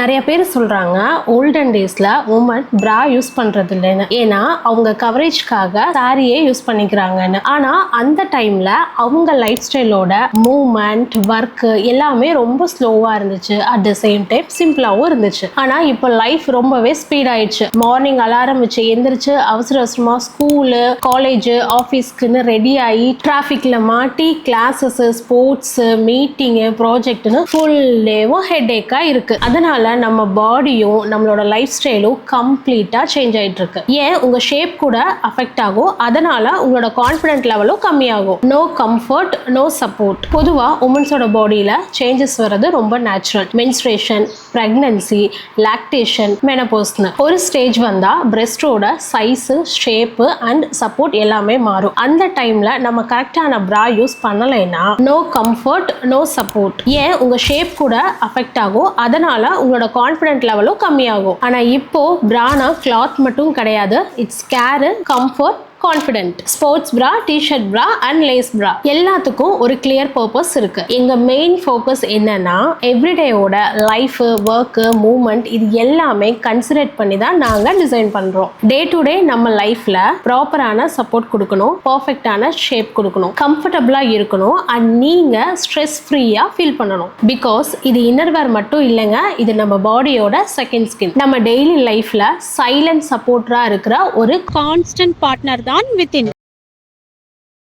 நிறைய பேர் சொல்றாங்க ஓல்டன் டேஸ்ல உமன் பிரா யூஸ் பண்றது இல்லைன்னு. ஏன்னா அவங்க கவரேஜ்க்காக சாரியே யூஸ் பண்ணிக்கிறாங்கன்னு. ஆனா அந்த டைம்ல அவங்க லைஃப் ஸ்டைலோட மூவ்மெண்ட் ஒர்க் எல்லாமே ரொம்ப ஸ்லோவா இருந்துச்சு. அட் த சேம் டைம் சிம்பிளாவும் இருந்துச்சு. ஆனா இப்போ லைஃப் ரொம்பவே ஸ்பீட் ஆயிடுச்சு. மார்னிங் அலாரம் வச்சு எந்திரிச்சு அவசர அவசரமா ஸ்கூலு காலேஜ் ஆஃபீஸ்க்குன்னு ரெடி ஆகி டிராஃபிக்ல மாட்டி கிளாஸஸ் ஸ்போர்ட்ஸ் மீட்டிங்கு ப்ராஜெக்ட்னு ஃபுல் டேவும் ஹெட் ஏக்கா இருக்கு. அதனால நம்ம பாடியும் நம்மளோட லைஃப் ஸ்டைலும் கம்ப்ளீட்டா சேஞ்ச் ஆயிட்டு இருக்கு. ஏன் உங்க ஷேப் கூட அஃபெக்ட் ஆகும். அதனால உங்களோட கான்ஃபிடென்ட் லெவலும் கம்மியாகும். No comfort no support. பொதுவா உமன்ஸோட பாடியில சேஞ்சஸ் வர்றது ரொம்ப நேச்சுரல். மென்ஸ்ட்ரேஷன், பிரெக்னன்சி, லாக்டேஷன், மெனோபாஸ்னு ஒரு ஸ்டேஜ் வந்தா பிரெஸ்டோட சைஸ், ஷேப் அண்ட் சப்போர்ட் எல்லாமே மாறும். அந்த டைம்ல நம்ம கரெக்டான பிரா யூஸ் பண்ணலைன்னா நோ கம்ஃபர்ட் நோ சப்போர்ட். ஏன் உங்க ஷேப் கூட அஃபெக்ட் ஆகும். அதனால உங்களோட கான்ஃபிடென்ட் லெவலும் கம்மியாகும். ஆனா இப்போ பிரானா கிளாத் மட்டும் கிடையாது. It's care, comfort, confident. Sports பிரா, டிஷர்ட் பிரா அண்ட் லேஸ் பிரா எல்லாத்துக்கும் ஒரு கிளியர் பர்பஸ் இருக்கு. எங்க மெயின் ஃபோக்கஸ் என்னன்னா எவ்ரிடேயோட லைஃப், ஒர்க், மூவ்மெண்ட் இது எல்லாமே கன்சிடர் பண்ணி தான் நாங்க டிசைன் பண்றோம். டே டு டே நம்ம லைஃப்ல ப்ராப்பரான சப்போர்ட் கொடுக்கணும், பர்ஃபெக்டான ஷேப் கொடுக்கணும், கம்ஃபர்டபுளா இருக்கணும் அண்ட் நீங்க ஸ்ட்ரெஸ் ஃப்ரீயா ஃபீல் பண்ணணும். பிகாஸ் இது இன்னர்வேர் மட்டும் இல்லைங்க, இது நம்ம பாடியோட செகண்ட் ஸ்கின். நம்ம டெய்லி லைஃப்ல சைலண்ட் சப்போர்ட்டரா இருக்கிற ஒரு கான்ஸ்டன்ட் பார்ட்னர் தான் within.